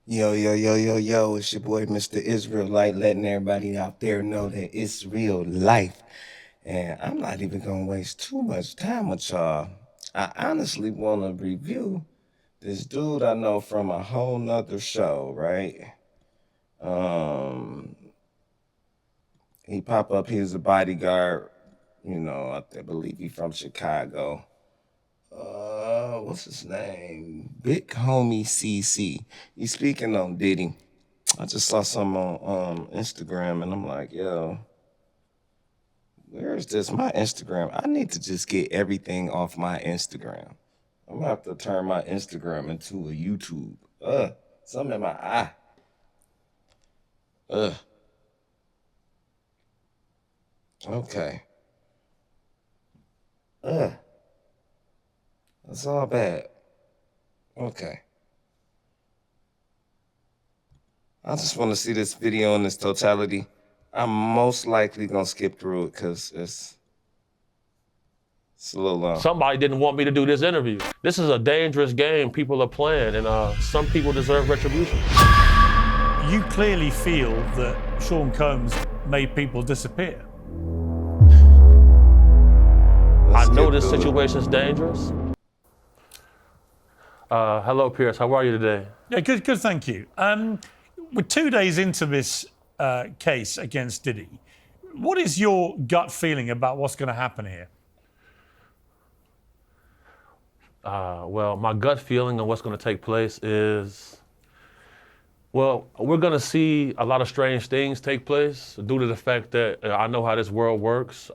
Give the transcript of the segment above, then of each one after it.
Yo, yo, yo, yo, yo, it's your boy, Mr. Israelite, letting everybody out there know that it's real life. And I'm not even gonna waste too much time with y'all. I honestly wanna review this dude I know from a whole nother show, right? Um, he pop up, he was a bodyguard, I believe he from Chicago. What's his name? Big homie CC. He's speaking on Diddy. I just saw some on Instagram and I'm like, yo, where is this? My Instagram. I need to just get everything off my Instagram. I'm gonna have to turn my Instagram into a YouTube. Something in my eye. Ugh. Okay. Ugh. That's all bad. Okay. I just want to see this video in its totality. I'm most likely gonna skip through it because it's a little long. Somebody didn't want me to do this interview. This is a dangerous game people are playing, and some people deserve retribution. You clearly feel that Sean Combs made people disappear. I know this situation is dangerous. Hello, Pierce. How are you today? Yeah, good, thank you. We're 2 days into this case against Diddy. What is your gut feeling about what's going to happen here? Well, my gut feeling on what's going to take place is, well, we're going to see a lot of strange things take place due to the fact that I know how this world works.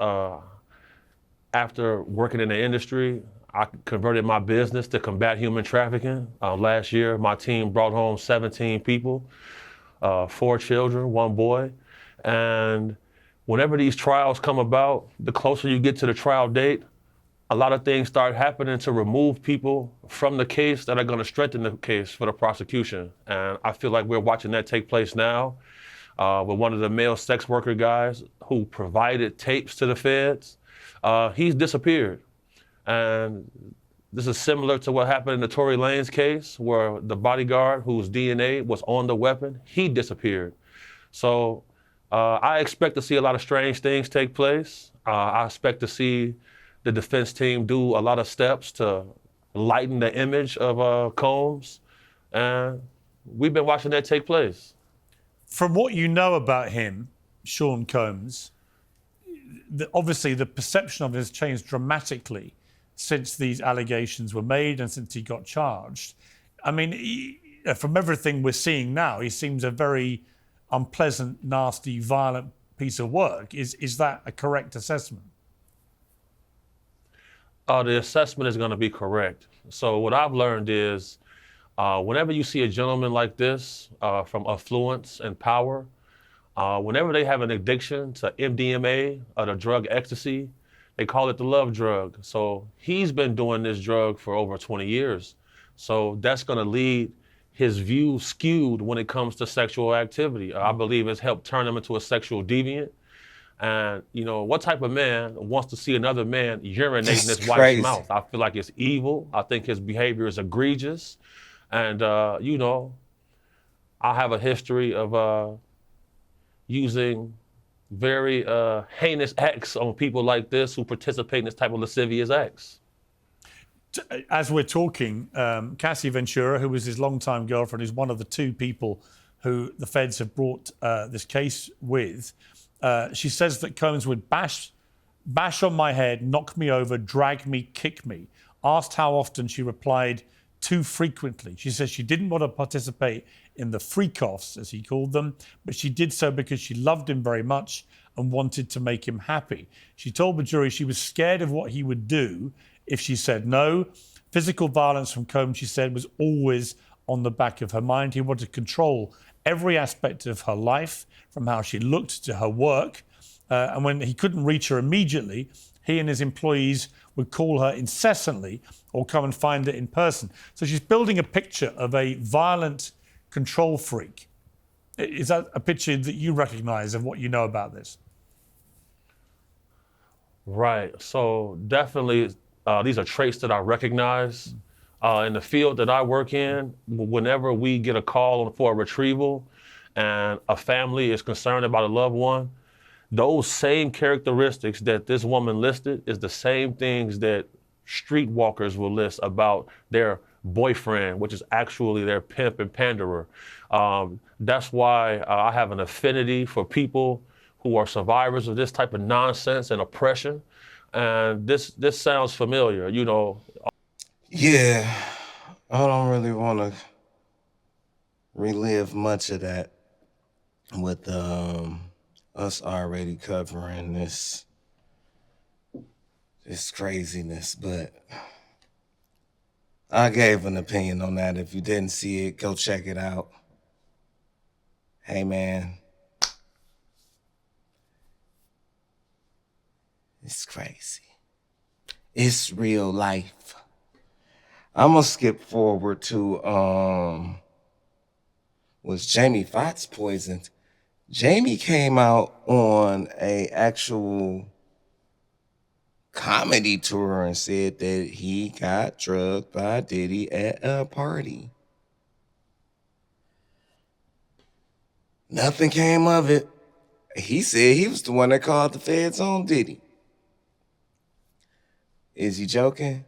After working in the industry, I converted my business to combat human trafficking. Last year, my team brought home 17 people, 4 children, 1 boy. And whenever these trials come about, the closer you get to the trial date, a lot of things start happening to remove people from the case that are going to strengthen the case for the prosecution. And I feel like we're watching that take place now with one of the male sex worker guys who provided tapes to the feds. He's disappeared. And this is similar to what happened in the Tory Lanez case, where the bodyguard whose DNA was on the weapon, he disappeared. So I expect to see a lot of strange things take place. I expect to see the defense team do a lot of steps to lighten the image of Combs. And we've been watching that take place. From what you know about him, Sean Combs, obviously the perception of him has changed dramatically since these allegations were made and since he got charged. I mean, from everything we're seeing now, he seems a very unpleasant, nasty, violent piece of work. Is that a correct assessment? The assessment is going to be correct. So what I've learned is whenever you see a gentleman like this from affluence and power, whenever they have an addiction to MDMA or the drug ecstasy, they call it the love drug. So he's been doing this drug for over 20 years. So that's going to lead his view skewed when it comes to sexual activity. I believe it's helped turn him into a sexual deviant. And, what type of man wants to see another man urinating in his wife's mouth? I feel like it's evil. I think his behavior is egregious. And, I have a history of using very heinous acts on people like this who participate in this type of lascivious acts. As we're talking, Cassie Ventura, who was his longtime girlfriend, is one of the 2 people who the feds have brought this case with. She says that Combs would bash on my head, knock me over, drag me, kick me. Asked how often, she replied, too frequently. She says she didn't want to participate in the freak-offs, as he called them, but she did so because she loved him very much and wanted to make him happy. She told the jury she was scared of what he would do if she said no. Physical violence from Combs, she said, was always on the back of her mind. He wanted to control every aspect of her life, from how she looked to her work. And when he couldn't reach her immediately, he and his employees would call her incessantly or come and find her in person. So she's building a picture of a violent control freak. Is that a picture that you recognize of what you know about this? Right. So definitely, these are traits that I recognize. In the field that I work in, whenever we get a call for a retrieval and a family is concerned about a loved one, those same characteristics that this woman listed is the same things that streetwalkers will list about their boyfriend, which is actually their pimp and panderer. That's why I have an affinity for people who are survivors of this type of nonsense and oppression. And this sounds familiar, you know. Yeah, I don't really want to relive much of that with us already covering this craziness, but I gave an opinion on that. If you didn't see it, go check it out. Hey man, it's crazy. It's real life. I'm gonna skip forward to was Jamie Foxx poisoned? Jamie came out on a actual comedy tour and said that he got drugged by Diddy at a party. Nothing came of it. He said he was the one that called the feds on Diddy. Is he joking?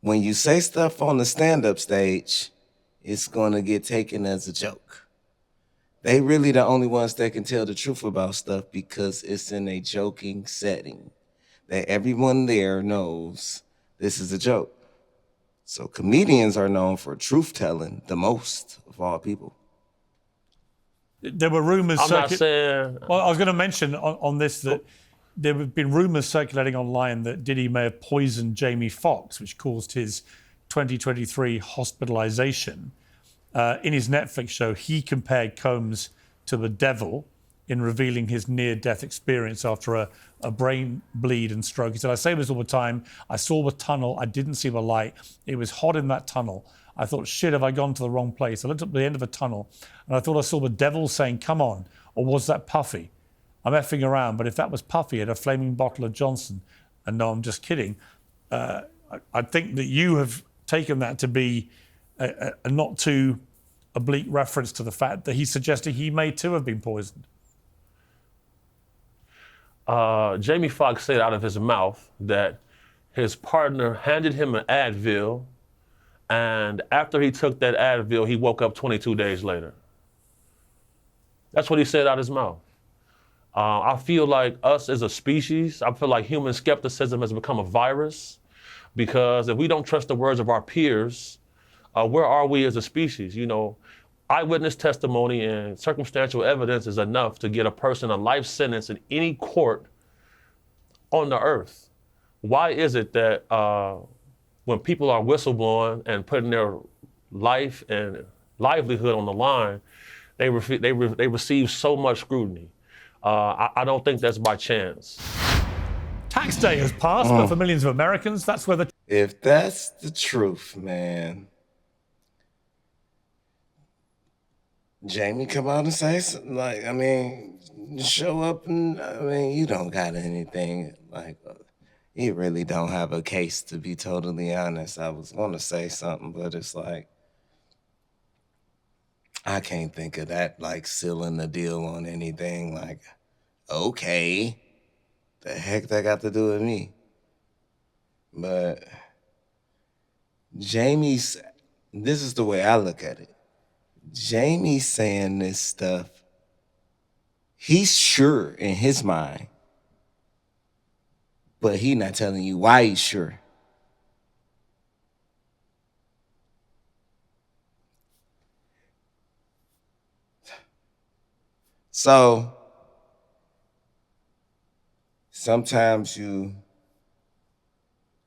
When you say stuff on the stand-up stage, it's gonna get taken as a joke. They really the only ones that can tell the truth about stuff because it's in a joking setting that everyone there knows this is a joke. So comedians are known for truth telling the most of all people. There were rumors. I'm not saying. Well, I was going to mention on this that there have been rumors circulating online that Diddy may have poisoned Jamie Foxx, which caused his 2023 hospitalization. In his Netflix show, he compared Combs to the devil in revealing his near-death experience after a brain bleed and stroke. He said, I say this all the time. I saw the tunnel. I didn't see the light. It was hot in that tunnel. I thought, shit, have I gone to the wrong place? I looked up at the end of a tunnel and I thought I saw the devil saying, come on. Or was that Puffy? I'm effing around, but if that was Puffy at a flaming bottle of Johnson, and no, I'm just kidding, I think that you have taken that to be a not too oblique reference to the fact that he's suggesting he may too have been poisoned. Jamie Foxx said out of his mouth that his partner handed him an Advil, and after he took that Advil, he woke up 22 days later. That's what he said out of his mouth. I feel like us as a species, I feel like human skepticism has become a virus, because if we don't trust the words of our peers, where are we as a species? You know, eyewitness testimony and circumstantial evidence is enough to get a person a life sentence in any court on the earth. Why is it that when people are whistleblowing and putting their life and livelihood on the line, they receive so much scrutiny? I don't think that's by chance. Tax day has passed, but for millions of Americans, that's where the... If that's the truth, man, Jamie come out and say something like, I mean, show up and, I mean, you don't got anything. Like, you really don't have a case, to be totally honest. I was going to say something, but it's like, I can't think of that, like, sealing the deal on anything. Like, okay, the heck that got to do with me? But Jamie's, this is the way I look at it. Jamie's saying this stuff. He's sure in his mind, but he not telling you why he's sure. So sometimes you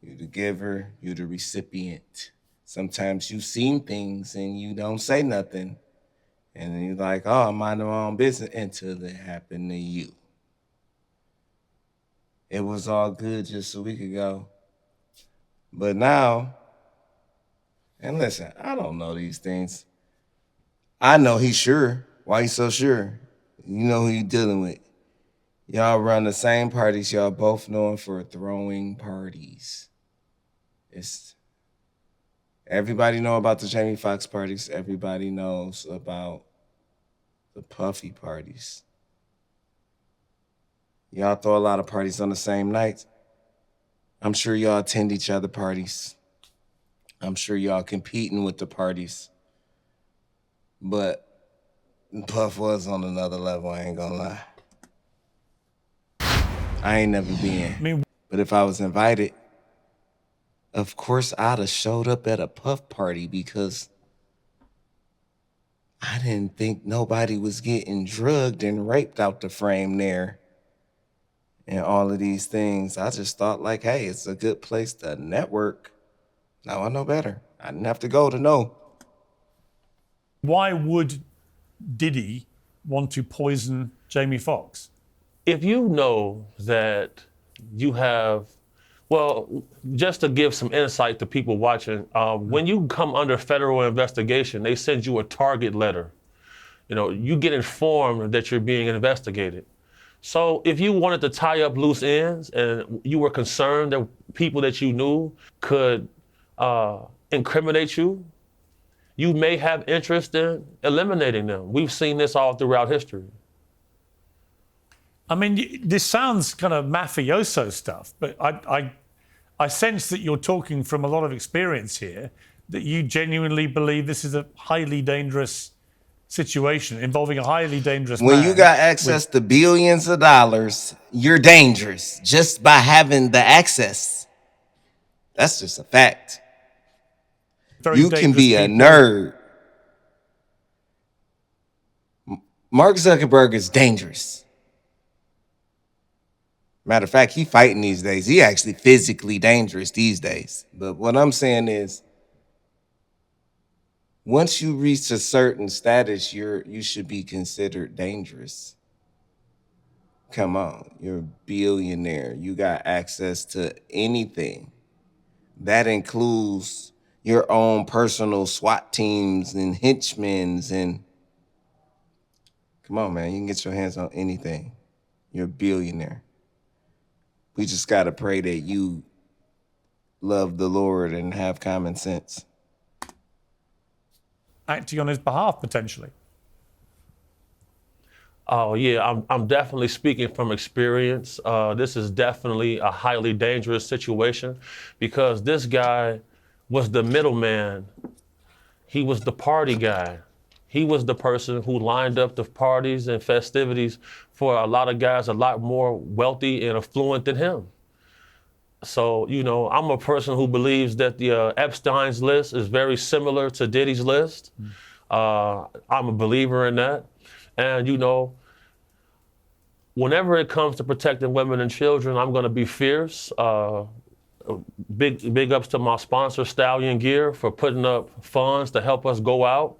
the giver, you the recipient. Sometimes you've seen things and you don't say nothing. And then you're like, oh, I'm minding my own business until it happened to you. It was all good just a week ago. But now, and listen, I don't know these things. I know he's sure. Why he's so sure? You know who you're dealing with. Y'all run the same parties. Y'all both known for throwing parties. It's everybody know about the Jamie Foxx parties. Everybody knows about the Puffy parties. Y'all throw a lot of parties on the same night. I'm sure y'all attend each other parties. I'm sure y'all competing with the parties. But Puff was on another level, I ain't gonna lie. I ain't never been. I mean, But if I was invited, of course I'd have showed up at a Puff party because I didn't think nobody was getting drugged and raped out the frame there and all of these things. I just thought like, hey, it's a good place to network. Now I know better. I didn't have to go to know. why would Diddy want to poison Jamie Foxx? If you know that you have, well, just to give some insight to people watching, when you come under federal investigation, they send you a target letter. You know, you get informed that you're being investigated. So if you wanted to tie up loose ends and you were concerned that people that you knew could incriminate you, you may have interest in eliminating them. We've seen this all throughout history. I mean, this sounds kind of mafioso stuff, but I sense that you're talking from a lot of experience here, that you genuinely believe this is a highly dangerous situation involving a highly dangerous When man. you got access to billions of dollars, you're dangerous just by having the access. That's just a fact. very You can dangerous be a people. nerd. Mark Zuckerberg is dangerous. Matter of fact, he fighting these days. He actually physically dangerous these days. But what I'm saying is, once you reach a certain status, you should be considered dangerous. Come on, you're a billionaire. You got access to anything. That includes your own personal SWAT teams and henchmen and come on, man, you can get your hands on anything. You're a billionaire. We just gotta pray that you love the Lord and have common sense. Acting on his behalf, potentially. Oh yeah, I'm definitely speaking from experience. This is definitely a highly dangerous situation because this guy was the middleman. He was the party guy. He was the person who lined up the parties and festivities for a lot of guys a lot more wealthy and affluent than him. So, you know, I'm a person who believes that the Epstein's list is very similar to Diddy's list. I'm a believer in that. And, you know, whenever it comes to protecting women and children, I'm going to be fierce. Big ups to my sponsor, Stallion Gear, for putting up funds to help us go out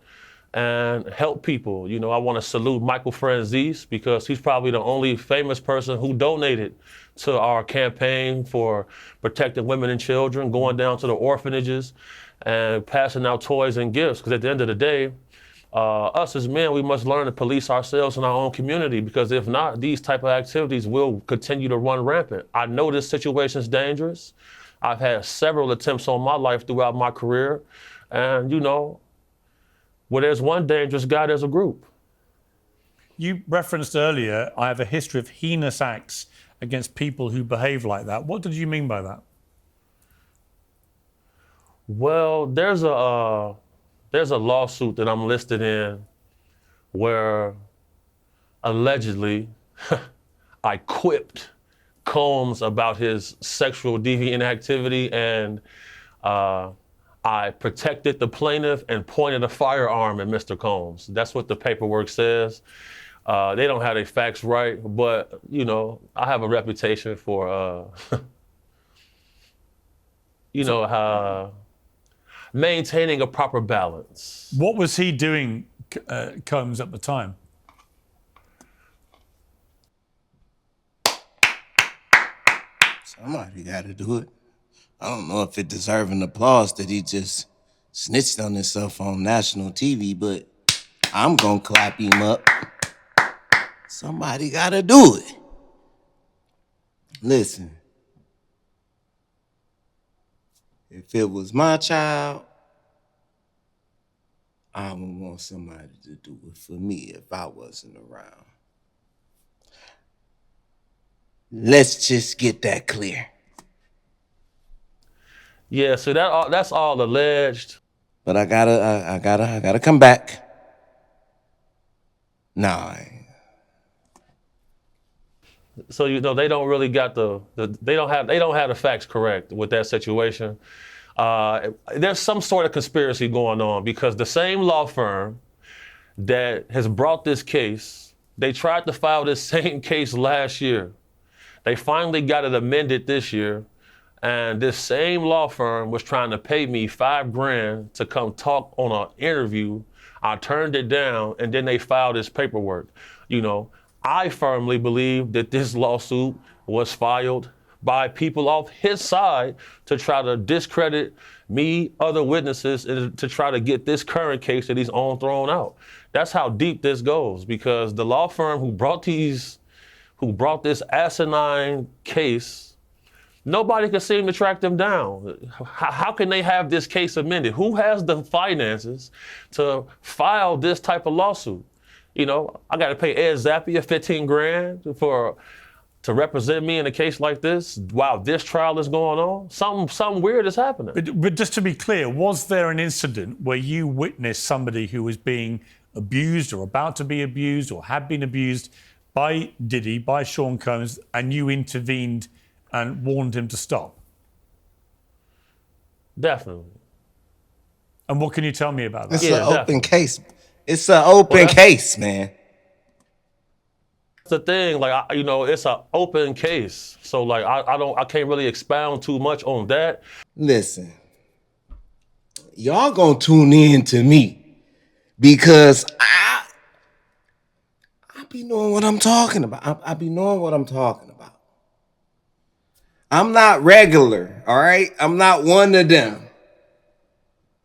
and help people. You know, I want to salute Michael Franzese because he's probably the only famous person who donated to our campaign for protecting women and children, going down to the orphanages and passing out toys and gifts. Because at the end of the day, us as men, we must learn to police ourselves in our own community, because if not, these type of activities will continue to run rampant. I know this situation is dangerous. I've had several attempts on my life throughout my career. And, you know, where there's one dangerous guy, there's a group. You referenced earlier, I have a history of heinous acts against people who behave like that. What did you mean by that? Well, there's a lawsuit that I'm listed in where allegedly I quipped Combs about his sexual deviant activity, and I protected the plaintiff and pointed a firearm at Mr. Combs. That's what the paperwork says. They don't have their facts right, but you know, I have a reputation for, you know, maintaining a proper balance. What was he doing, Combs, at the time? Somebody gotta do it. I don't know if it deserving applause that he just snitched on himself on national TV, but I'm gonna clap him up. Somebody gotta do it. Listen, If it was my child, I would want somebody to do it for me if I wasn't around. Let's just get that clear. Yeah, so that's all alleged. But I gotta come back. Nah, So they don't really got they don't have the facts correct with that situation. There's some sort of conspiracy going on because the same law firm that has brought this case, they tried to file this same case last year. They finally got it amended this year, and this same law firm was trying to pay me $5,000 to come talk on an interview. I turned it down, and then they filed this paperwork. I firmly believe that this lawsuit was filed by people off his side to try to discredit me, other witnesses, and to try to get this current case that he's on thrown out. That's how deep this goes, because the law firm who brought this asinine case, nobody can seem to track them down. How can they have this case amended? Who has the finances to file this type of lawsuit? I got to pay Ed Zappia $15,000 to represent me in a case like this while this trial is going on. Something weird is happening. But just to be clear, was there an incident where you witnessed somebody who was being abused or about to be abused or had been abused by Diddy, by Sean Combs, and you intervened and warned him to stop? Definitely. And what can you tell me about that? it's Yeah, an open definitely. case. It's an open case, man. That's the thing, it's an open case. So I can't really expound too much on that. Listen, y'all gonna tune in to me because I be knowing what I'm talking about. I be knowing what I'm talking about. I'm not regular, all right? I'm not one of them.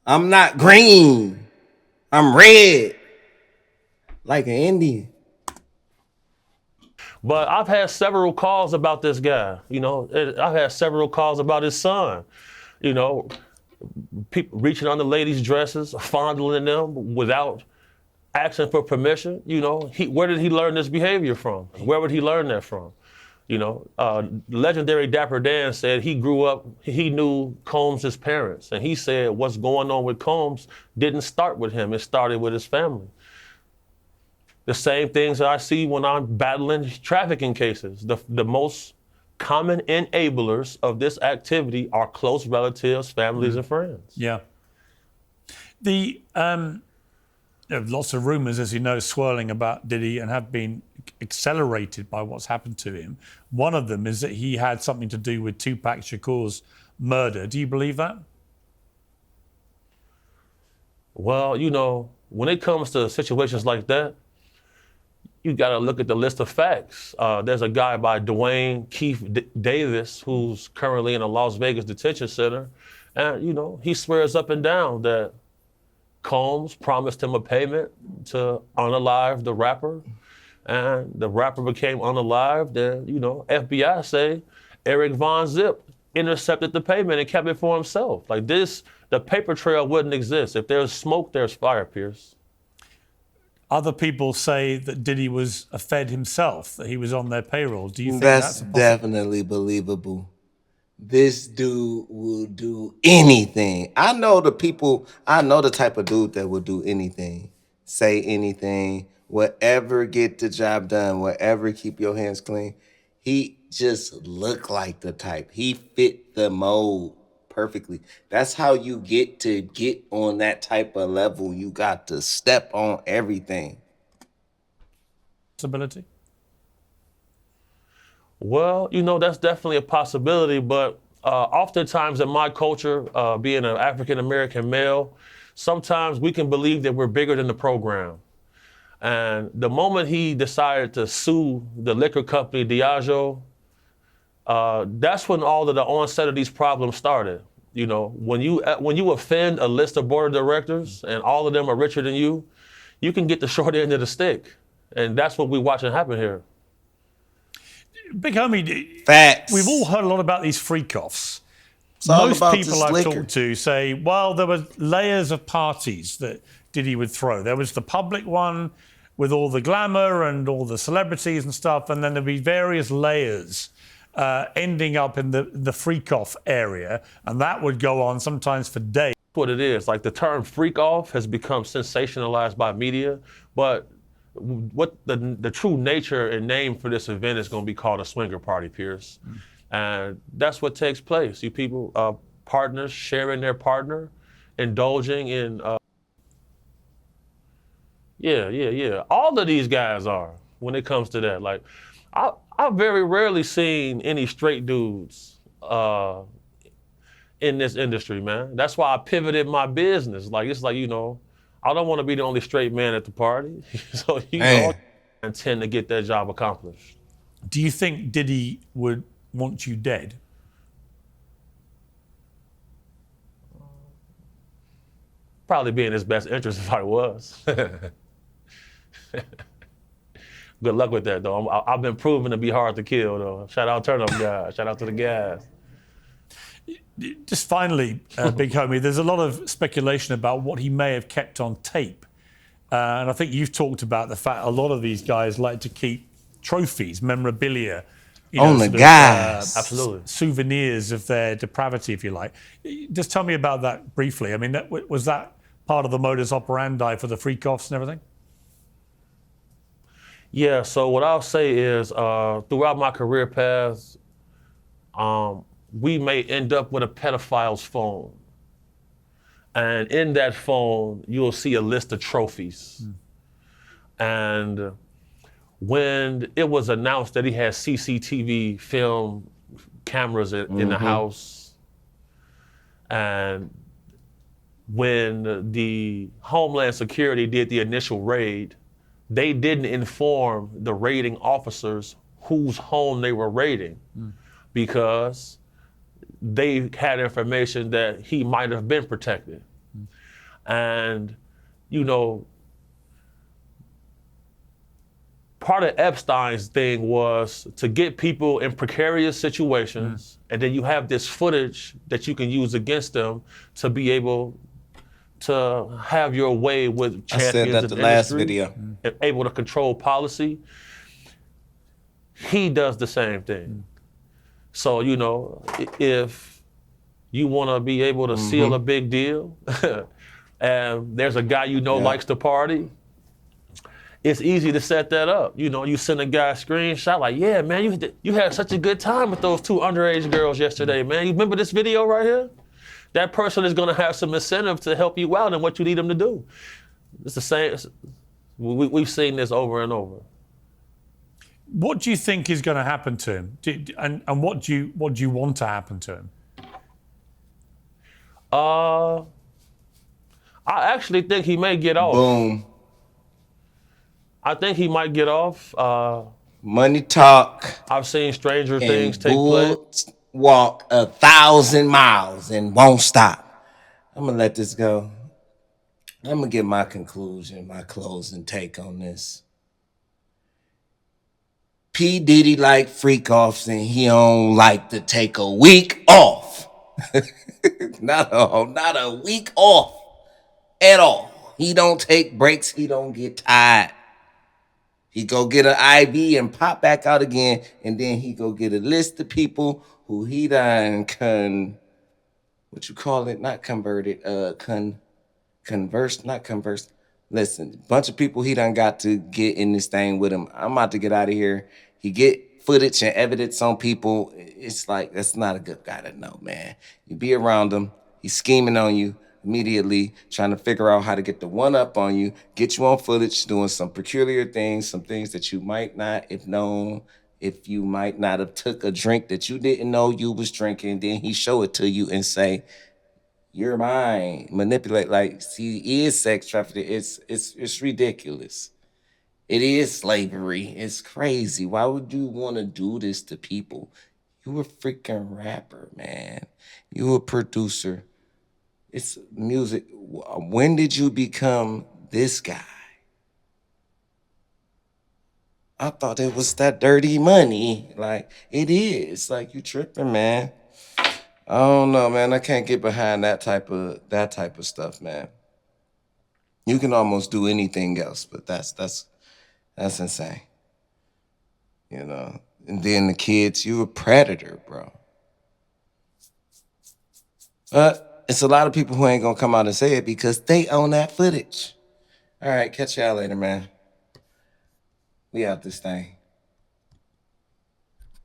I'm not green. I'm red, like an Indian. But I've had several calls about this guy. I've had several calls about his son. People reaching under ladies' dresses, fondling them without asking for permission. Where did he learn this behavior from? Where would he learn that from? Legendary Dapper Dan said he grew up, he knew Combs' parents, and he said what's going on with Combs didn't start with him, it started with his family. The same things that I see when I'm battling trafficking cases. The most common enablers of this activity are close relatives, families, and friends. Yeah. There are lots of rumors, as you know, swirling about Diddy and have been accelerated by what's happened to him. One of them is that he had something to do with Tupac Shakur's murder. Do you believe that? Well, when it comes to situations like that, you got to look at the list of facts. There's a guy by Dwayne Keith Davis who's currently in a Las Vegas detention center. And, he swears up and down that Combs promised him a payment to unalive the rapper. And the rapper became unalived. Then, FBI say Eric Von Zip intercepted the payment and kept it for himself. Like this, the paper trail wouldn't exist. If there's smoke, there's fire, Pierce. Other people say that Diddy was a Fed himself, that he was on their payroll. Do you think That's that's definitely believable. This dude will do anything. I know the type of dude that will do anything, say anything, whatever get the job done, whatever keep your hands clean. He just looked like the type. He fit the mold perfectly. That's how you get on that type of level. You got to step on everything. possibility? Well, that's definitely a possibility, but oftentimes in my culture, being an African-American male, sometimes we can believe that we're bigger than the program. And the moment he decided to sue the liquor company Diageo, that's when all of the onset of these problems started. When you offend a list of board of directors and all of them are richer than you can get the short end of the stick. And that's what we're watching happen here. Big homie, Facts. we've all heard a lot about these freak-offs. It's all Most about people this I've liquor. talked to say, well, there were layers of parties that Diddy would throw. There was the public one with all the glamour and all the celebrities and stuff, and then there'd be various layers ending up in the freak-off area, and that would go on sometimes for days. What it is. Like the term freak off has become sensationalized by media, but what the true nature and name for this event is going to be called a swinger party, Pierce. And that's what takes place. You people, partners sharing their partner, indulging in, yeah. All of these guys are when it comes to that. Like, I've very rarely seen any straight dudes in this industry, man. That's why I pivoted my business. Like, it's like, I don't want to be the only straight man at the party. So, Man. I intend to get that job accomplished. Do you think Diddy would want you dead? Probably be in his best interest if I was. Good luck with that, though. I've been proven to be hard to kill, though. Shout out Turn Up guys. Shout out to the guys. Just finally, Big Homie, there's a lot of speculation about what he may have kept on tape. And I think you've talked about the fact a lot of these guys like to keep trophies, memorabilia, On the gas. Absolutely. souvenirs of their depravity, if you like. Just tell me about that briefly. I mean, was that part of the modus operandi for the freak-offs and everything? Yeah, so what I'll say is throughout my career path, we may end up with a pedophile's phone. And in that phone, you'll see a list of trophies. And when it was announced that he had CCTV film cameras in the house, and when the Homeland Security did the initial raid, they didn't inform the raiding officers whose home they were raiding because they had information that he might have been protected. And, part of Epstein's thing was to get people in precarious situations, and then you have this footage that you can use against them to be able to have your way with I said champions that in the the last industry, video. and able to control policy. He does the same thing. So, if you want to be able to seal a big deal, and there's a guy likes to party, it's easy to set that up. You send a guy a screenshot like, yeah, man, you had such a good time with those two underage girls yesterday, man. You remember this video right here? That person is going to have some incentive to help you out in what you need them to do. It's the same. We've seen this over and over. What do you think is going to happen to him? And what do you want to happen to him? I actually think he may get off. Boom. I think he might get off. Money talk. I've seen stranger things And take place. bulls walk 1,000 miles and won't stop. I'm gonna let this go. I'm gonna give my conclusion, my closing take on this. P. Diddy like freak offs and he don't like to take a week off. not a week off at all. He don't take breaks. He don't get tired. He go get an IV and pop back out again, and then he go get a list of people who he done not conversed. Listen, bunch of people he done got to get in this thing with him. I'm about to get out of here. He get footage and evidence on people. It's like, that's not a good guy to know, man. You be around him, he's scheming on you immediately, trying to figure out how to get the one up on you, get you on footage, doing some peculiar things, some things that you might not have known, if you might not have took a drink that you didn't know you was drinking, then he show it to you and say, you're mine. Manipulate, like, see, he is sex trafficking. It's ridiculous. It is slavery. It's crazy. Why would you want to do this to people? You a freaking rapper, man. You a producer. It's music. When did you become this guy? I thought it was that dirty money. Like, it is. Like, you tripping, man. I don't know, man. I can't get behind that type of stuff, man. You can almost do anything else, but that's insane. You know. And then the kids, you a predator, bro. But it's a lot of people who ain't gonna come out and say it because they own that footage. All right, catch y'all later, man. We out this thing.